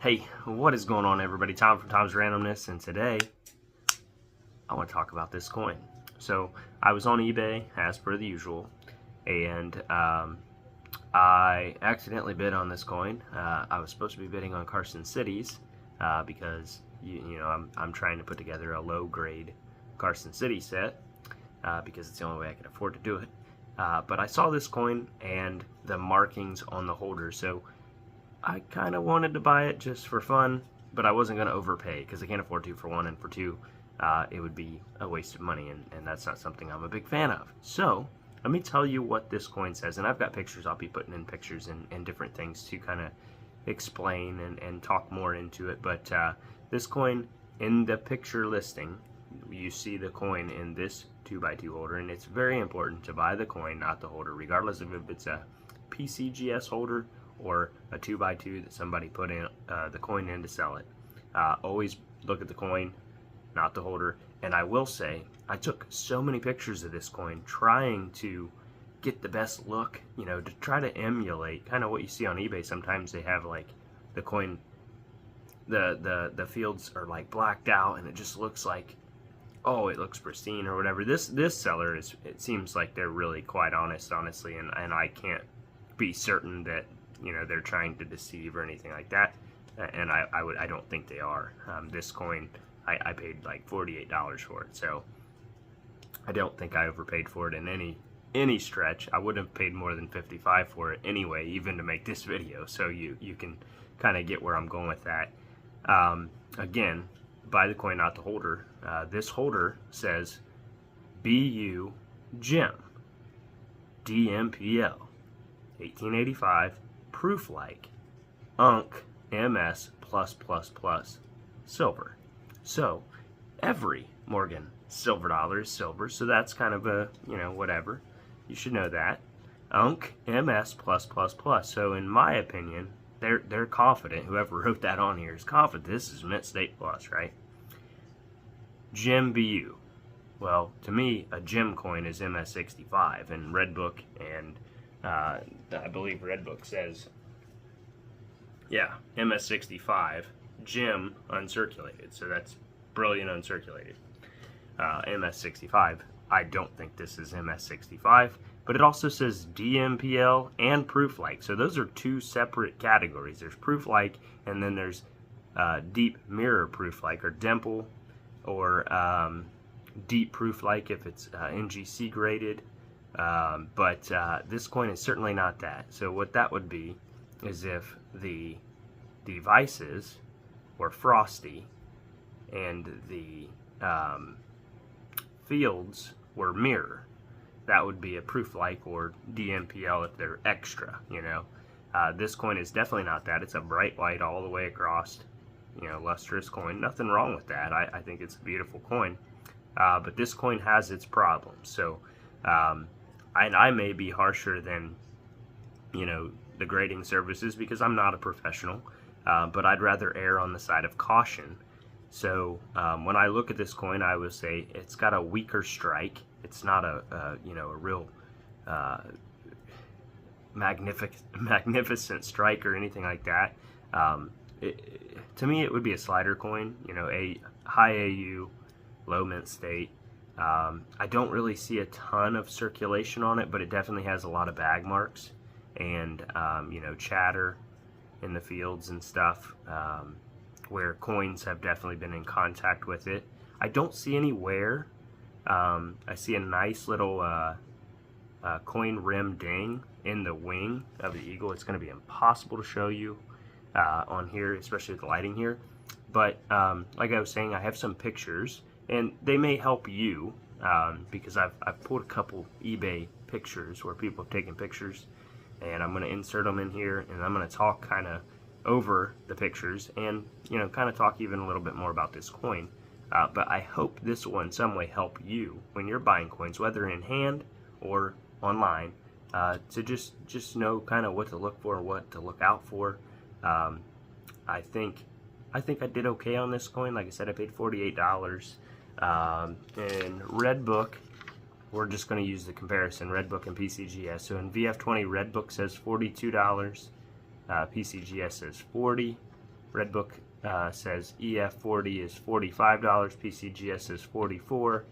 Hey, what is going on, everybody? Tom from Tom's Randomness, and today I want to talk about this coin. So I was on eBay as per the usual, and I accidentally bid on this coin. I was supposed to be bidding on Carson Cities because I'm trying to put together a low grade Carson City set because it's the only way I can afford to do it. But I saw this coin and the markings on the holder, so I kind of wanted to buy it just for fun, but I wasn't going to overpay because I can't afford to, for one, and for two, it would be a waste of money, and that's not something I'm a big fan of. So let me tell you what this coin says, and I've got pictures. I'll be putting in pictures and different things to kind of explain and talk more into it. But this coin, in the picture listing, you see the coin in this 2x2 holder, and it's very important to buy the coin, not the holder, regardless of if it's a PCGS holder or a 2x2 that somebody put in the coin in to sell it. Always look at the coin, not the holder. And I will say, I took so many pictures of this coin trying to get the best look, to try to emulate kind of what you see on eBay. Sometimes they have like the coin, the fields are like blacked out and it just looks like, oh, it looks pristine or whatever. This seller it seems like they're really quite honestly, and I can't be certain that they're trying to deceive or anything like that, and I don't think they are. This coin, I paid like $48 for it, so I don't think I overpaid for it in any stretch. I wouldn't have paid more than $55 for it anyway, even to make this video, so you can kind of get where I'm going with that. Again, buy the coin, not the holder. This holder says BU Gem DMPL 1885 proof-like Unk MS +++ silver. So every Morgan silver dollar is silver, so that's kind of a whatever. You should know that. Unk MS +++. So in my opinion, they're confident. Whoever wrote that on here is confident this is Mint State Plus, right? Gem BU. Well, to me, a gem coin is MS65, and Redbook and I believe Redbook says, yeah, MS65, gem uncirculated. So that's brilliant uncirculated. MS65. I don't think this is MS65, but it also says DMPL and proof-like. So those are two separate categories. There's proof-like, and then there's deep mirror proof-like, or dimple, or deep proof-like if it's NGC graded. But this coin is certainly not that. So what that would be is if the devices were frosty and the fields were mirror. That would be a proof-like or DMPL if they're extra, This coin is definitely not that. It's a bright white all the way across, lustrous coin. Nothing wrong with that. I think it's a beautiful coin. But this coin has its problems. So I may be harsher than, the grading services because I'm not a professional, but I'd rather err on the side of caution. So when I look at this coin, I would say it's got a weaker strike. It's not a real magnificent strike or anything like that. To me, it would be a slider coin, a high AU, low mint state. I don't really see a ton of circulation on it, but it definitely has a lot of bag marks and chatter in the fields and stuff, where coins have definitely been in contact with it. I don't see any wear. I see a nice little coin rim ding in the wing of the eagle. It's going to be impossible to show you on here, especially with the lighting here. But like I was saying, I have some pictures, and they may help you because I've pulled a couple eBay pictures where people have taken pictures, and I'm going to insert them in here, and I'm going to talk kind of over the pictures and kind of talk even a little bit more about this coin. But I hope this will in some way help you when you're buying coins, whether in hand or online, to just know kind of what to look for, what to look out for. I think I did okay on this coin. Like I said, I paid $48. In Redbook, we're just going to use the comparison, Redbook and PCGS. So in VF20, Redbook says $42, PCGS says $40. Redbook says EF40 is $45, PCGS is $44,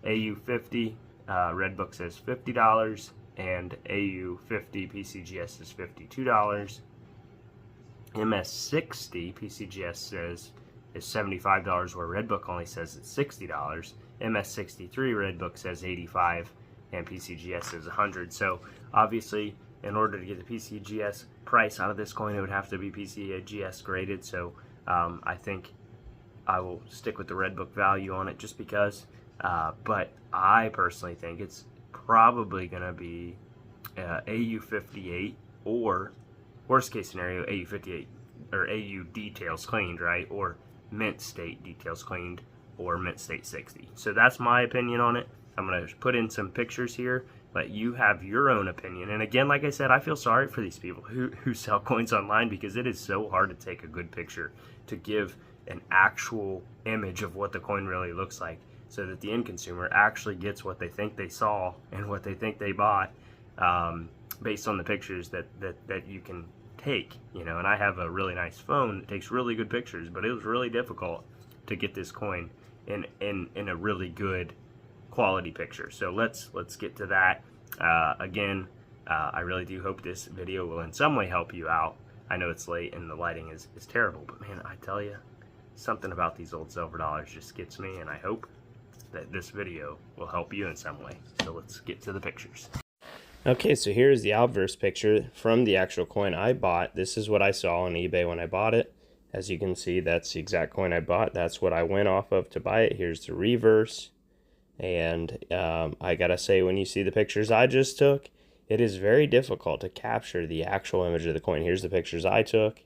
AU50 Redbook says $50, and AU50 PCGS is $52. MS60 PCGS says is $75, where Redbook only says it's $60. MS63 Redbook says $85, and PCGS is $100. So obviously, in order to get the PCGS price out of this coin, it would have to be PCGS graded. So I think I will stick with the Redbook value on it just because. But I personally think it's probably going to be AU58, or worst case scenario, AU58 or AU details cleaned, right? Or mint state details cleaned, or mint state 60. So that's my opinion on it. I'm going to put in some pictures here, let you have your own opinion. And again, like I said, I feel sorry for these people who sell coins online, because it is so hard to take a good picture to give an actual image of what the coin really looks like, so that the end consumer actually gets what they think they saw and what they think they bought, based on the pictures that you can take, you know. And I have a really nice phone that takes really good pictures, but it was really difficult to get this coin in a really good quality picture. So let's get to that. Again, I really do hope this video will in some way help you out. I know it's late and the lighting is terrible, but man, I tell you, something about these old silver dollars just gets me, and I hope that this video will help you in some way. So let's get to the pictures. Okay, so here's the obverse picture from the actual coin I bought. This is what I saw on eBay when I bought it. As you can see, that's the exact coin I bought. That's what I went off of to buy it. Here's the reverse. And I gotta say, when you see the pictures I just took, it is very difficult to capture the actual image of the coin. Here's the pictures I took.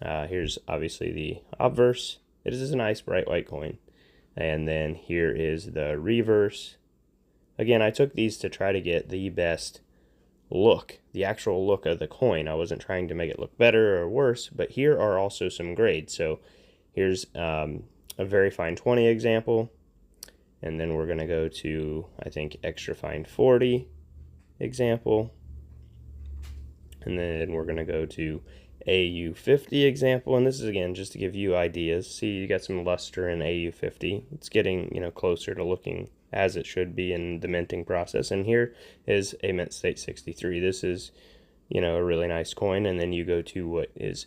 Here's obviously the obverse. It is a nice bright white coin. And then here is the reverse. Again, I took these to try to get the best look, the actual look of the coin. I wasn't trying to make it look better or worse, but here are also some grades. So here's a very fine 20 example. And then we're going to go to, I think, extra fine 40 example. And then we're going to go to AU50 example. And this is, again, just to give you ideas. See, you got some luster in AU50. It's getting, you know, closer to looking as it should be in the minting process. And here is a mint state 63. This is, you know, a really nice coin. And then you go to what is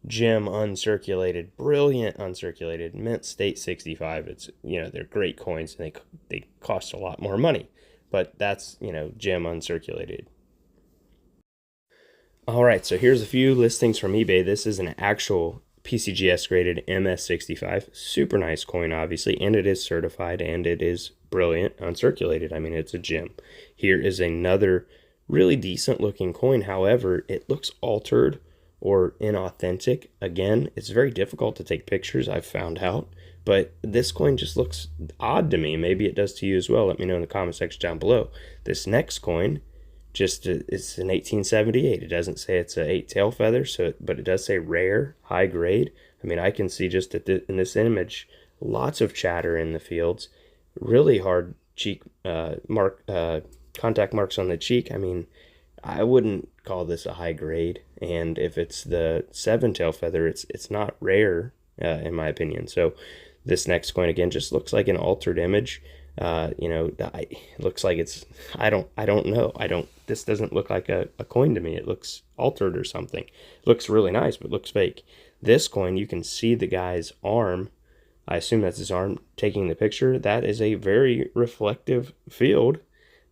Gem uncirculated, brilliant uncirculated, mint state 65. It's, you know, they're great coins, and they cost a lot more money, but that's, you know, Gem uncirculated. All right, so here's a few listings from eBay. This is an actual PCGS graded MS65, super nice coin, obviously, and it is certified, and it is brilliant uncirculated. I mean, it's a gem. Here is another really decent looking coin. However, it looks altered or inauthentic. Again, it's very difficult to take pictures, I've found out, but this coin just looks odd to me. Maybe it does to you as well. Let me know in the comment section down below. This next coin, it's an 1878. It doesn't say it's a 8 tail feather, but it does say rare, high grade. I mean, I can see just in this image, lots of chatter in the fields, really hard cheek contact marks on the cheek. I mean, I wouldn't call this a high grade, and if it's the 7 tail feather, it's not rare in my opinion. So this next coin, again, just looks like an altered image. You know, it looks like it's, I don't know. This doesn't look like a coin to me. It looks altered or something. It looks really nice, but looks fake. This coin, you can see the guy's arm. I assume that's his arm taking the picture. That is a very reflective field.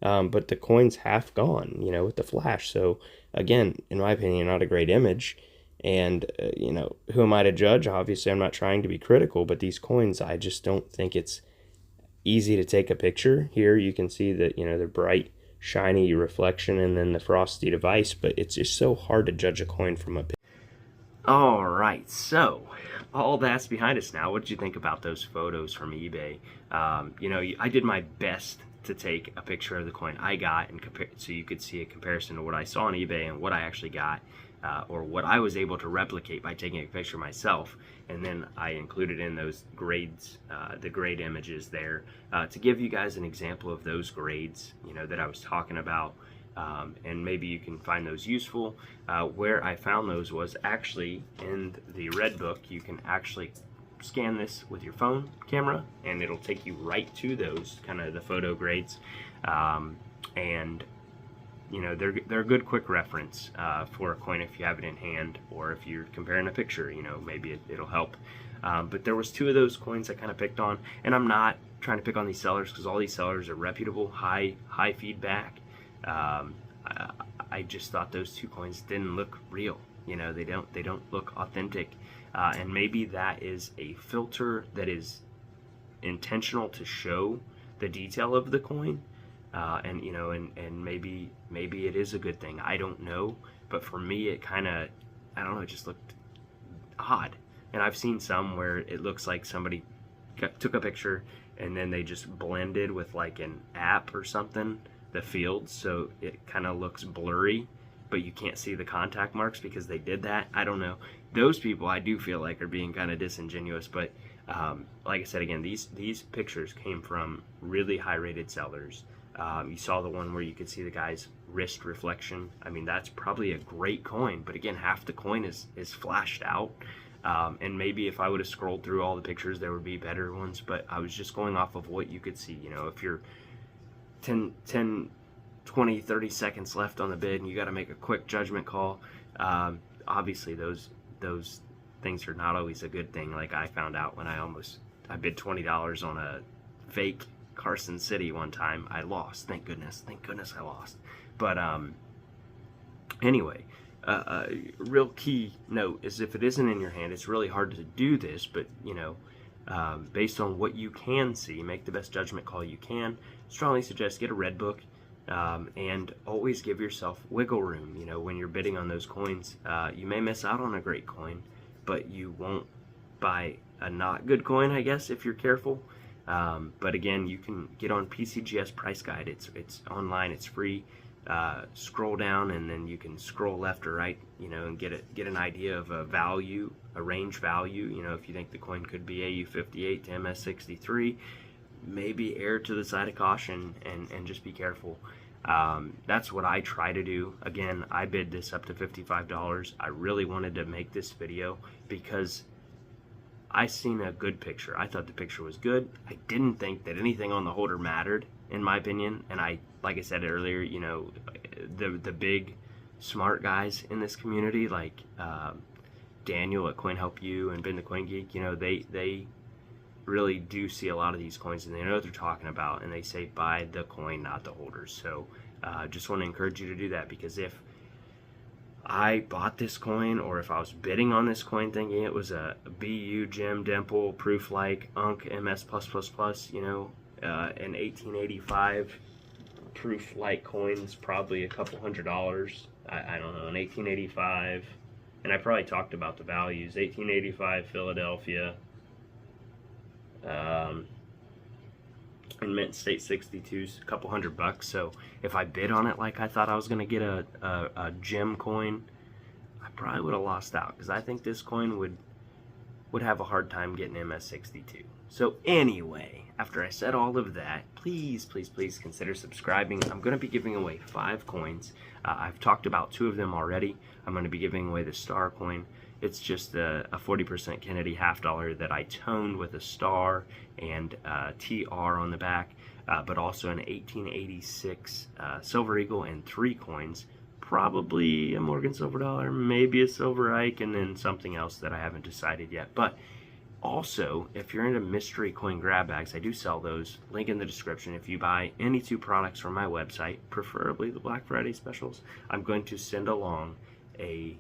But the coin's half gone, you know, with the flash. So again, in my opinion, not a great image. And, you know, who am I to judge? Obviously, I'm not trying to be critical, but these coins, I just don't think it's easy to take a picture. Here you can see that, you know, the bright, shiny reflection and then the frosty device, but it's just so hard to judge a coin from a picture. All right, so all that's behind us now. What did you think about those photos from eBay? You know, I did my best to take a picture of the coin I got and compare, so you could see a comparison to what I saw on eBay and what I actually got, or what I was able to replicate by taking a picture myself. And then I included in those grades, the grade images there, to give you guys an example of those grades, you know, that I was talking about. and maybe you can find those useful. Where I found those was actually in the Red Book. You can actually scan this with your phone camera and it'll take you right to those kind of the photo grades, and you know, they're a good quick reference for a coin if you have it in hand, or if you're comparing a picture, you know, maybe it'll help. But there was 2 of those coins I kind of picked on, and I'm not trying to pick on these sellers because all these sellers are reputable, high feedback. I just thought those 2 coins didn't look real. You know, they don't look authentic, and maybe that is a filter that is intentional to show the detail of the coin. And you know, and maybe it is a good thing. I don't know, but for me, it kind of, I don't know, it just looked odd. And I've seen some where it looks like somebody took a picture and then they just blended with like an app or something the fields, so it kind of looks blurry, but you can't see the contact marks because they did that. I don't know. Those people I do feel like are being kind of disingenuous, but like I said, again, these pictures came from really high-rated sellers. You saw the one where you could see the guy's wrist reflection. I mean, that's probably a great coin, but again, half the coin is flashed out. And maybe if I would have scrolled through all the pictures, there would be better ones, but I was just going off of what you could see. You know, if you're 10, 20, 30 seconds left on the bid and you got to make a quick judgment call, obviously those things are not always a good thing. Like I found out when I bid $20 on a fake Carson City one time. I lost. Thank goodness I lost. But anyway, real key note is if it isn't in your hand, it's really hard to do this, but you know, based on what you can see, make the best judgment call you can. Strongly suggest get a Red Book, and always give yourself wiggle room. You know, when you're bidding on those coins, you may miss out on a great coin, but you won't buy a not good coin, I guess, if you're careful. But again, you can get on PCGS Price Guide. It's online. It's free. Scroll down and then you can scroll left or right, you know, and get an idea of a value, a range value. You know, if you think the coin could be AU58 to MS63, maybe err to the side of caution and just be careful. That's what I try to do. Again, I bid this up to $55. I really wanted to make this video because I seen a good picture. I thought the picture was good. I didn't think that anything on the holder mattered, in my opinion. And like I said earlier, you know, the big smart guys in this community, like Daniel at Coin Help You and Ben the Coin Geek, you know, they really do see a lot of these coins and they know what they're talking about, and they say buy the coin, not the holders. So just want to encourage you to do that, because if I bought this coin, or if I was bidding on this coin thinking it was a BU Gem Dimple Proof Like Unk MS++, you know, an 1885 Proof Like coin is probably a couple $100. I don't know, an 1885, and I probably talked about the values. 1885 Philadelphia, and Mint State 62's a couple $100. So if I bid on it like I thought I was going to get a gem coin, I probably would have lost out, because I think this coin would have a hard time getting MS62. So anyway, after I said all of that, please consider subscribing. I'm going to be giving away 5 coins. I've talked about 2 of them already. I'm going to be giving away the star coin. It's just a 40% Kennedy $50 that I toned with a star and TR on the back, but also an 1886 Silver Eagle and 3 coins, probably a Morgan Silver Dollar, maybe a Silver Ike, and then something else that I haven't decided yet. But also, if you're into mystery coin grab bags, I do sell those. Link in the description. If you buy any 2 products from my website, preferably the Black Friday specials, I'm going to send along a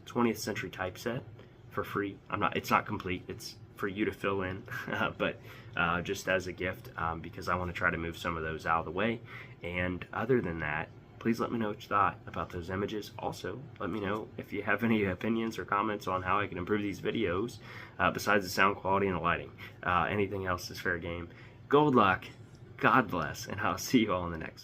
20th century typeset for free. It's not complete, it's for you to fill in, but just as a gift, because I want to try to move some of those out of the way. And other than that, please let me know what you thought about those images. Also, let me know if you have any opinions or comments on how I can improve these videos, besides the sound quality and the lighting. Anything else is fair game. Good luck, God bless, and I'll see you all in the next